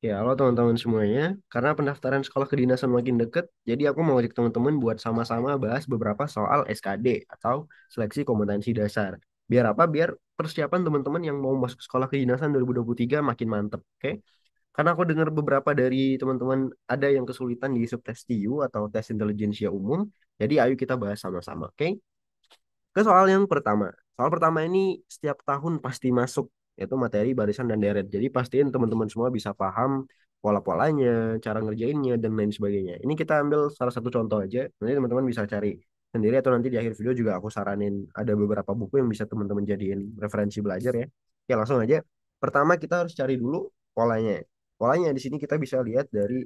Ya, halo teman-teman semuanya. Karena pendaftaran sekolah kedinasan makin deket, jadi aku mau ajak teman-teman buat sama-sama bahas beberapa soal SKD atau seleksi kompetensi dasar. Biar apa? Biar persiapan teman-teman yang mau masuk sekolah kedinasan 2023 makin mantep, oke? Karena aku dengar beberapa dari teman-teman ada yang kesulitan di subtes TIU atau tes intelijensia umum, jadi ayo kita bahas sama-sama, oke? Ke soal yang pertama. Soal pertama ini setiap tahun pasti masuk, yaitu materi barisan dan deret. Jadi pastiin teman-teman semua bisa paham pola-polanya, cara ngerjainnya, dan lain sebagainya. Ini kita ambil salah satu contoh aja. Nanti teman-teman bisa cari sendiri atau nanti di akhir video juga aku saranin ada beberapa buku yang bisa teman-teman jadiin referensi belajar ya. Oke, langsung aja. Pertama kita harus cari dulu polanya. Polanya di sini kita bisa lihat dari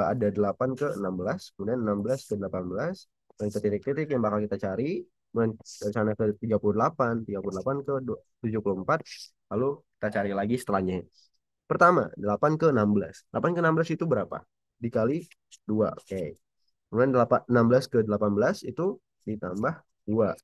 ada 8 ke 16, kemudian 16 ke 18, dan titik-titik yang bakal kita cari dari sana ke 38 ke 74, lalu kita cari lagi setelahnya. Pertama, 8 ke 16. 8 ke 16 itu berapa? Dikali 2. Oke. Kemudian 16 ke 18 itu ditambah 2.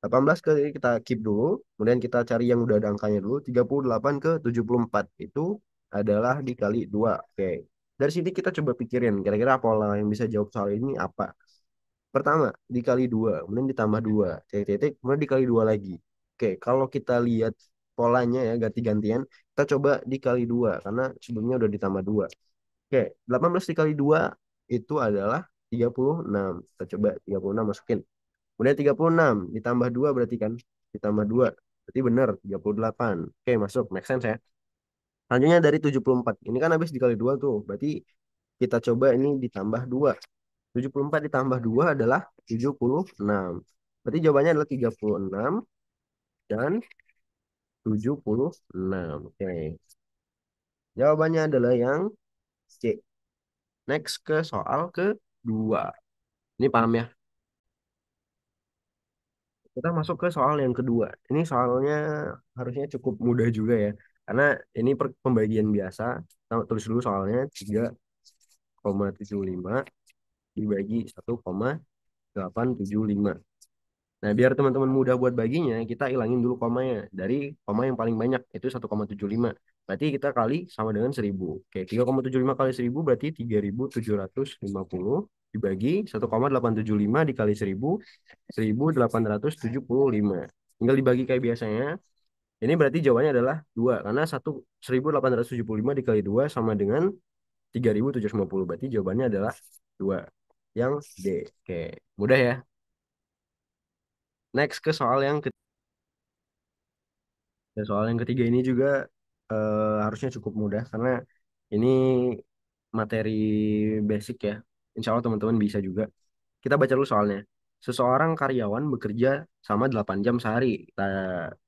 18 ke kita keep dulu, kemudian kita cari yang udah ada angkanya dulu. 38 ke 74 itu adalah dikali 2. Oke. Dari sini kita coba pikirin kira-kira pola yang bisa jawab soal ini apa. Pertama, dikali 2, kemudian ditambah 2, titik-titik, kemudian dikali 2 lagi. Oke, kalau kita lihat polanya ya, ganti-gantian, kita coba dikali 2, karena sebelumnya udah ditambah 2. Oke, 18 dikali 2 itu adalah 36. Kita coba 36 masukin. Kemudian 36 ditambah 2 berarti kan? Ditambah 2, berarti benar 38. Oke, masuk, make sense ya. Selanjutnya dari 74. Ini kan habis dikali 2 tuh, berarti kita coba ini ditambah 2. 74 ditambah 2 adalah 76. Berarti jawabannya adalah 36 dan 76. Oke. Jawabannya adalah yang C. Next ke soal kedua. Ini paham ya? Kita masuk ke soal yang kedua. Ini soalnya harusnya cukup mudah juga ya. Karena ini pembagian biasa. Kita tulis dulu soalnya 3,75 dibagi 1,875. Nah, biar teman-teman mudah buat baginya, kita ilangin dulu komanya. Dari koma yang paling banyak, itu 1,75. Berarti kita kali sama dengan 1000. Oke, 3,75 kali 1000 berarti 3750 dibagi 1,875 dikali 1000, 1875. Tinggal dibagi kayak biasanya. Ini berarti jawabannya adalah 2. Karena 1875 dikali 2 sama dengan 3750. Berarti jawabannya adalah 2. Yang D. Oke, mudah ya. Next ke soal yang Dan soal yang ketiga ini juga harusnya cukup mudah karena ini materi basic ya. Insya Allah teman-teman bisa juga. Kita baca dulu soalnya. Seseorang karyawan bekerja sama 8 jam sehari. Kita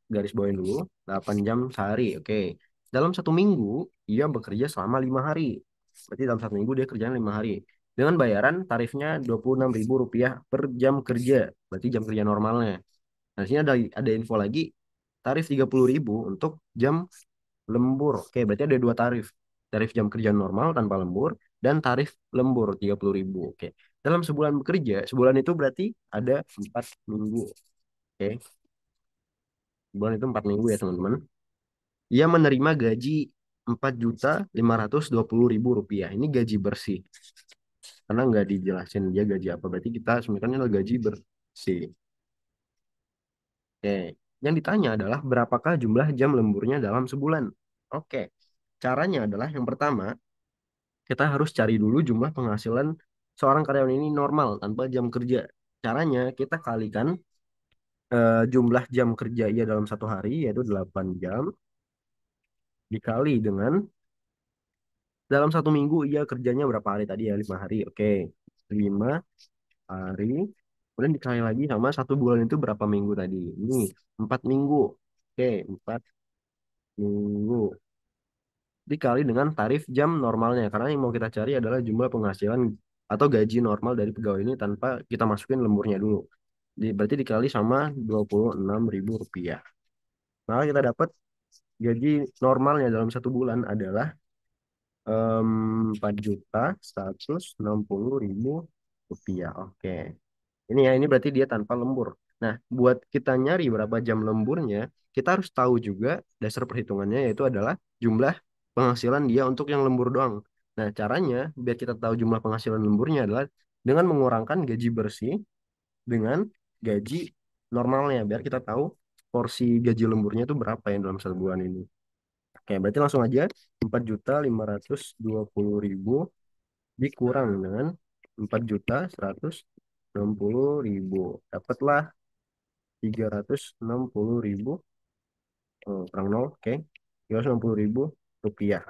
garis bawain dulu. 8 jam sehari. Oke. Dalam satu minggu, ia bekerja selama 5 hari. Berarti dalam satu minggu dia kerjaan 5 hari. Dengan bayaran tarifnya Rp26.000 per jam kerja. Berarti jam kerja normalnya. Nah, di sini ada info lagi tarif 30.000 untuk jam lembur. Oke, berarti ada dua tarif. Tarif jam kerja normal tanpa lembur dan tarif lembur 30.000. Oke. Dalam sebulan bekerja, sebulan itu berarti ada 4 minggu. Oke, sebulan itu 4 minggu ya teman-teman. Ia menerima gaji 4.520.000 rupiah. Ini gaji bersih. Karena nggak dijelasin dia gaji apa. Berarti kita sebenarnya adalah gaji bersih. Oke. Yang ditanya adalah berapakah jumlah jam lemburnya dalam sebulan? Oke. Caranya adalah yang pertama, kita harus cari dulu jumlah penghasilan seorang karyawan ini normal tanpa jam kerja. Caranya kita kalikan jumlah jam kerja ia dalam satu hari yaitu 8 jam dikali dengan dalam satu minggu ia kerjanya berapa hari tadi ya 5 hari. Oke, 5 hari. Kemudian dikali lagi sama satu bulan itu berapa minggu tadi? Ini 4 minggu. Oke, 4 minggu dikali dengan tarif jam normalnya. Karena yang mau kita cari adalah jumlah penghasilan atau gaji normal dari pegawai ini tanpa kita masukin lemburnya dulu. Berarti dikali sama Rp26.000. Maka kita dapat gaji normalnya dalam satu bulan adalah 4.160.000 rupiah. Oke. Ini ya, ini berarti dia tanpa lembur. Nah, buat kita nyari berapa jam lemburnya, kita harus tahu juga dasar perhitungannya yaitu adalah jumlah penghasilan dia untuk yang lembur doang. Nah, caranya biar kita tahu jumlah penghasilan lemburnya adalah dengan mengurangkan gaji bersih dengan gaji normalnya, biar kita tahu porsi gaji lemburnya itu berapa yang dalam 1 bulan ini. Oke, berarti langsung aja 4.520.000 dikurang dengan 4.160.000. Dapatlah 360.000 kurang nol, oke. 360.000 rupiah.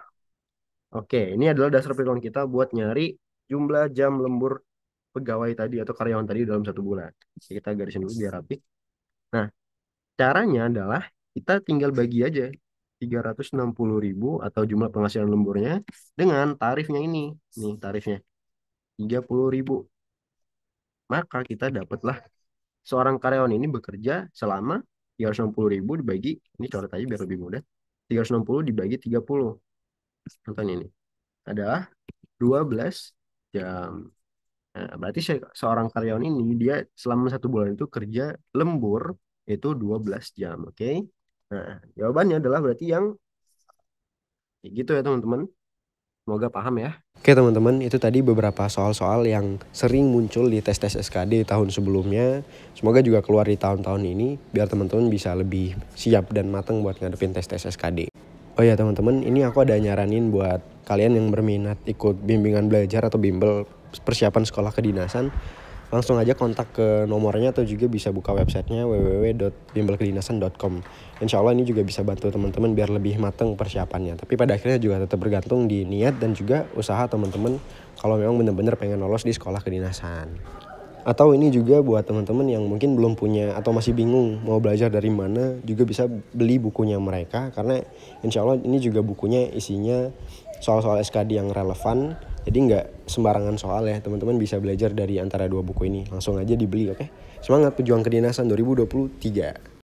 Oke, ini adalah dasar perhitungan kita buat nyari jumlah jam lembur pegawai tadi atau karyawan tadi dalam 1 bulan. Oke, kita garisin dulu biar rapi. Nah, caranya adalah kita tinggal bagi aja 360.000 atau jumlah penghasilan lemburnya dengan tarifnya ini. Nih tarifnya 30.000. Maka kita dapatlah seorang karyawan ini bekerja selama 360.000 dibagi, ini coret aja biar lebih mudah. 360 dibagi 30. Contoh ini adalah 12 jam. Nah, berarti seorang karyawan ini dia selama 1 bulan itu kerja lembur itu 12 jam. Oke. Nah, jawabannya adalah berarti yang kayak gitu ya teman-teman. Semoga paham ya. Oke teman-teman, itu tadi beberapa soal-soal yang sering muncul di tes-tes SKD tahun sebelumnya. Semoga juga keluar di tahun-tahun ini biar teman-teman bisa lebih siap dan matang buat ngadepin tes-tes SKD. Oh ya teman-teman, ini aku ada nyaranin buat kalian yang berminat ikut bimbingan belajar atau bimbel persiapan sekolah kedinasan. Langsung aja kontak ke nomornya atau juga bisa buka websitenya www.bimbelkedinasan.com. Insya Allah ini juga bisa bantu teman-teman biar lebih matang persiapannya. Tapi pada akhirnya juga tetap bergantung di niat dan juga usaha teman-teman kalau memang benar-benar pengen lolos di sekolah kedinasan. Atau ini juga buat teman-teman yang mungkin belum punya atau masih bingung mau belajar dari mana, juga bisa beli bukunya mereka karena insya Allah ini juga bukunya isinya soal-soal SKD yang relevan. Jadi nggak sembarangan soal ya, teman-teman bisa belajar dari antara 2 buku ini. Langsung aja dibeli, oke? Semangat pejuang kedinasan 2023.